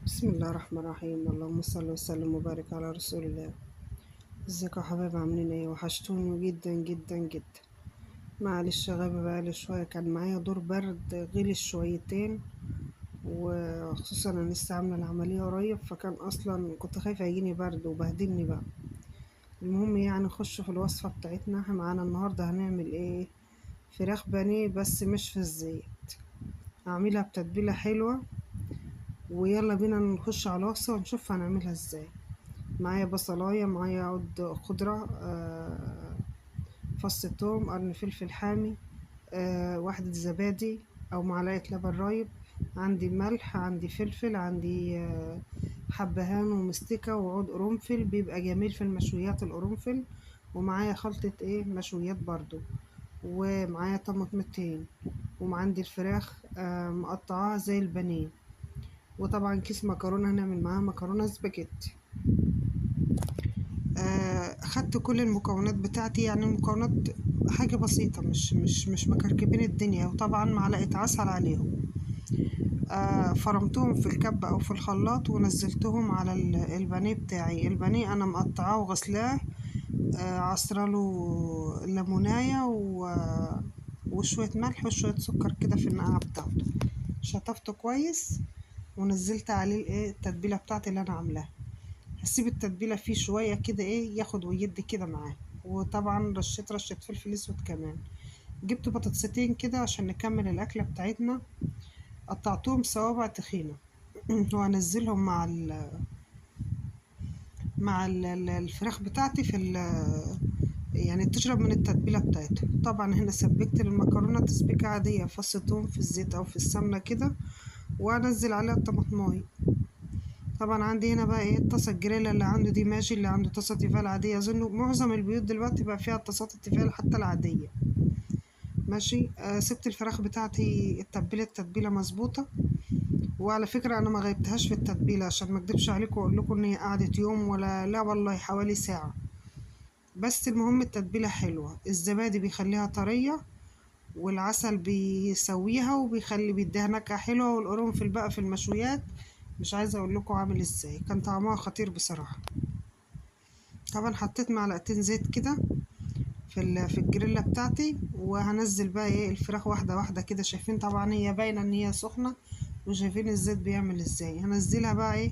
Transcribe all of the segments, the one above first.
بسم الله الرحمن الرحيم. اللهم صل وسلم وبارك على رسول الله. ازيكم يا حبايبي؟ عاملين ايه؟ وحشتوني جدا جدا جدا. معلش يا غابة، بقالي شوية كان معايا دور برد غلس شويتين، وخصوصا انا لسه عاملة العملية قريب، فكان اصلا كنت خايفة يجيني برد وبهدلني بقى. المهم يعني نخش في الوصفة بتاعتنا. احنا معانا النهاردة هنعمل ايه؟ فراخ بانيه بس مش في الزيت. هعملها بتتبيلة حلوة، ويلا بينا نخش على الوصفة ونشوف هنعملها ازاي. معايا بصلاية، معايا عود خضرة، فص ثوم، قرن فلفل حامي، واحدة زبادي أو معلقة لبن رايب، عندي ملح، عندي فلفل، عندي حبهان ومستكة وعود قرنفل، بيبقى جميل في المشويات القرنفل. ومعايا خلطة مشويات برضو، ومعايا طماطمتين، وعندي الفراخ مقطعاها زي البانيه، وطبعا كيس مكرونة هنعمل معاها مكرونة سباجيتي. خدت كل المكونات بتاعتي، يعني المكونات حاجة بسيطة، مش مكركبين الدنيا، وطبعا معلقة عسل عليهم. فرمتهم في الكب أو في الخلاط ونزلتهم على البانيه بتاعي. البانيه أنا مقطعاه وغسلاه، عصراله ليموناية وشوية ملح وشوية سكر كده في النقعة بتاعته. شطفته كويس ونزلت عليه التتبيلة بتاعتي اللي أنا عاملاها. هسيب التتبيلة فيه شوية كده ياخد ويدي كده معاه. وطبعا رشة فلفل اسود كمان. جبت بطاطستين كده عشان نكمل الأكلة بتاعتنا، قطعتهم صوابع تخينة وهنزلهم مع الفراخ بتاعتي يعني تشرب من التتبيلة بتاعتها. طبعا هنا سبكت المكرونة تسبيكة عادية، فص توم في الزيت أو في السمنة كده، وأنزل عليها الطماطماية. طبعا عندي هنا بقى الطاسة الجريلا، اللي عنده دي ماشي، اللي عنده طاسة تيفال عادية. أظن معظم البيوت دلوقتي بقى فيها طاسات التيفال حتى العادية. ماشي. سبت الفراخ بتاعتي التتبيلة مظبوطة. وعلى فكرة أنا ما غيبتهاش في التتبيلة عشان ما اكدبش عليكم وأقول لكم إن هي قعدت يوم، ولا لا والله حوالي ساعة. بس المهم التتبيلة حلوة، الزبادي بيخليها طرية، والعسل بيسويها وبيخلي بيديها نكهة حلوة، والقرنفل بقى في المشويات مش عايزة أقول لكم عامل إزاي، كان طعمها خطير بصراحة. طبعا حطيت معلقتين زيت كده في الجريلا بتاعتي، وهنزل بقى الفراخ واحده واحده كده. شايفين طبعا هي باينه ان هي سخنه، وشايفين الزيت بيعمل ازاي. هنزلها بقى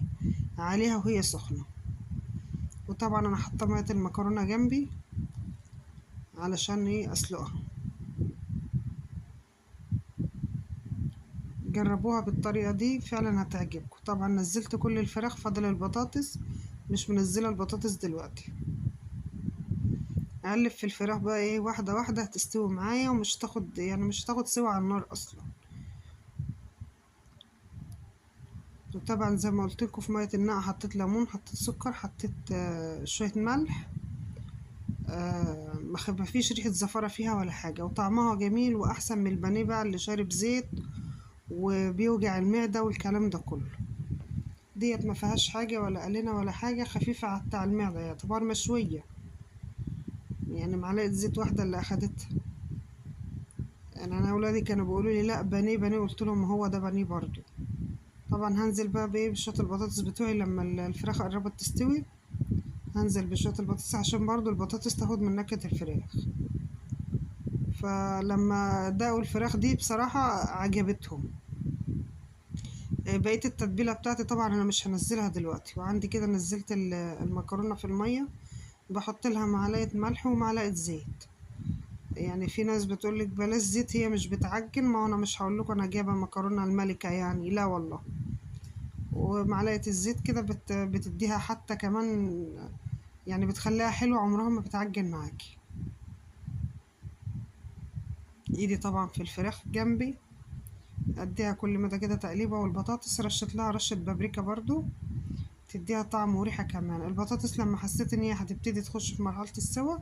عليها وهي سخنه. وطبعا انا حاطه ميه المكرونه جنبي علشان اسلقها. جربوها بالطريقه دي فعلا هتعجبكم. طبعا نزلت كل الفراخ، فاضل البطاطس، مش منزله البطاطس دلوقتي. اقلب في الفراخ بقى واحده واحده هتستوي معايا، ومش تاخد يعني مش تاخد سوا على النار اصلا. وطبعا زي ما قلت لكم في ميه النقع حطيت ليمون، حطيت سكر، حطيت شويه ملح. ما فيش ريحه زفره فيها ولا حاجه، وطعمها جميل واحسن من البانيه بقى اللي شارب زيت وبيوجع المعده والكلام ده كله. ديت ما فيهاش حاجه ولا قلينا ولا حاجه، خفيفه على المعده، يعتبر مشويه، يعني معلقه زيت واحده اللي اخدتها. يعني انا اولادي كانوا بيقولوا لي لا بانيه بانيه، قلت لهم هو ده بانيه برضو. طبعا هنزل بقى بشويه البطاطس بتوعي لما الفراخ قربت تستوي. هنزل بشوية البطاطس عشان برضو البطاطس تاخد من نكهة الفراخ. فلما دقوا الفراخ دي بصراحة عجبتهم. بقية التتبيلة بتاعتي طبعا أنا مش هنزلها دلوقتي. وعندي كده نزلت المكرونة في المية، بحط لها معلقة ملح ومعلقة زيت. يعني في ناس بتقولك بلاش زيت، هي مش بتعجن. ما أنا مش هقولكوا أنا جايبة مكرونة الملكة يعني، لا والله. ومعلقة الزيت كده بتديها حتى كمان، يعني بتخليها حلوة، عمرها ما بتعجن معاكي. ايدي طبعا في الفراخ جنبي، اديها كل مدى كده تقليبه. والبطاطس رشت لها رشة بابريكا برضو، تديها طعم وريحة كمان. البطاطس لما حسيت ان هي هتبتدي تخش في مرحلة السوا،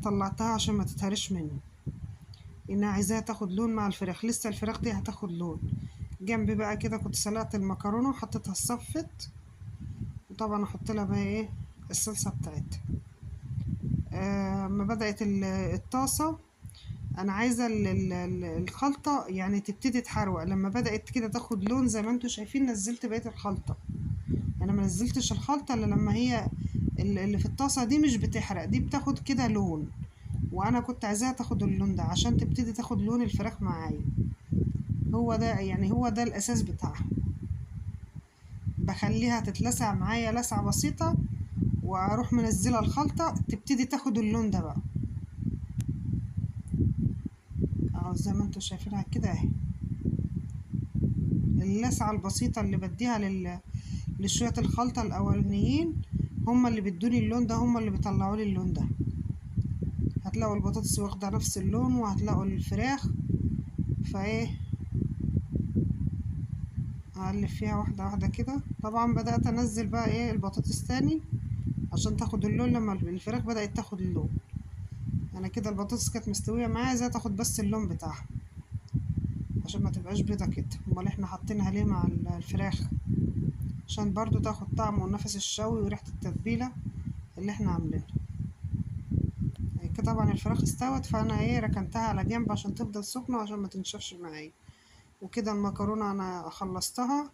طلعتها عشان ما تتهرش مني، انها عايزاها تاخد لون مع الفراخ. لسه الفراخ دي هتاخد لون. جنبي بقى كده كنت سلقت المكرونة وحطيتها صفت. وطبعا احط لها بقى الصلصة بتاعتها. ما بدأت الطاسة انا عايزه الخلطه يعني تبتدي تحروق. لما بدات كده تاخد لون زي ما انتوا شايفين نزلت بقيه الخلطه. انا ما نزلتش الخلطه الا لما هي اللي في الطاسه دي مش بتحرق، دي بتاخد كده لون، وانا كنت عايزاها تاخد اللون ده عشان تبتدي تاخد لون الفراخ معايا. هو ده يعني هو ده الاساس بتاعها. بخليها تتلسع معايا لسعة بسيطة، واروح منزلة الخلطة تبتدي تاخد اللون ده بقى. اهو زي ما انتوا شايفينها كده اهي. اللسعة البسيطة اللي بديها لشوية الخلطة الاولانيين هما اللي بيدوني اللون ده، هما اللي بيطلعوا لي اللون ده. هتلاقوا البطاطس واخدة نفس اللون، وهتلاقوا الفراخ. فايه، اقلب فيها واحدة واحدة كده. طبعا بدأت انزل بقى ايه البطاطس تاني عشان تاخد اللون. لما الفراخ بدأت تاخد اللون، انا كده البطاطس كانت مستوية معايا، عايزاها تاخد بس اللون بتاعها عشان ما تبقاش بيضة كده. امال احنا حاطينها ليه مع الفراخ؟ عشان برضو تاخد طعم ونفس الشوي وريحة التتبيلة اللي احنا عاملينها. كده طبعا الفراخ استوت، فانا ايه ركنتها على جنب عشان تفضل سخنة وعشان ما تنشفش معايا. وكده المكرونة انا خلصتها،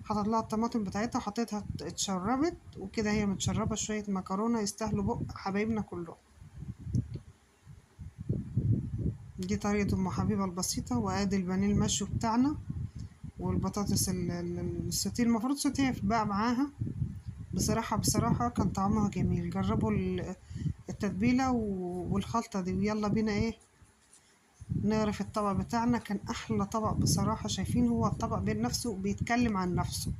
حطيت لها الطماطم بتاعتها، حطيتها اتشربت، وكده هي متشربة شوية مكرونة يستاهلوا بق حبايبنا كلهم. دي طريقة ام حبيبة البسيطة. وادي البانيه المشوي بتاعنا، والبطاطس السوتيه المفروض سوتيه بقى معاها. بصراحة كان طعمها جميل. جربوا التتبيلة والخلطة دي. ويلا بينا ايه نعرف الطبق بتاعنا. كان احلى طبق بصراحة. شايفين هو الطبق بين نفسه بيتكلم عن نفسه،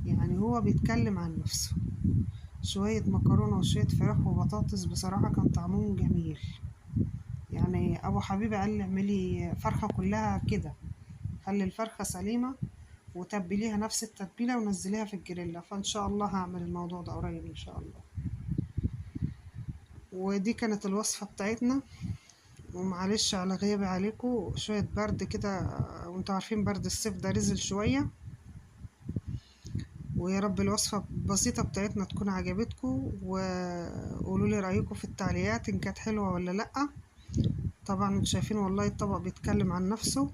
يعني هو بيتكلم عن نفسه. شوية مكرونة وشوية فراخ وبطاطس، بصراحة كان طعمهم جميل. يعني ابو حبيبة قال لي اعملي فرخة كلها كده، خلي الفرخة سليمة وتبليها نفس التتبيلة ونزليها في الجريلا. فان شاء الله هعمل الموضوع ده قريب ان شاء الله. ودي كانت الوصفة بتاعتنا. ومعلش على غيابي عليكم، شوية برد كده، وانتوا عارفين برد الصيف ده رزل شوية. ويا رب الوصفة البسيطة بتاعتنا تكون عجبتكم، وقولوا لي رأيكم في التعليقات إن كانت حلوة ولا لأ. طبعا انتوا شايفين والله الطبق بيتكلم عن نفسه.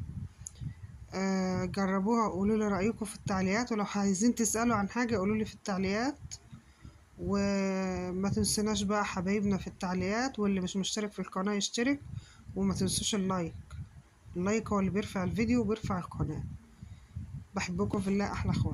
جربوها وقولوا لي رأيكم في التعليقات. ولو عايزين تسألوا عن حاجة قولوا لي في التعليقات. وما تنسوناش بقى حبايبنا في التعليقات، واللي مش مشترك في القناة يشترك. وما تنسوش اللايك. اللايك هو اللي بيرفع الفيديو وبيرفع القناة. بحبكم في الله، أحلى أخوات.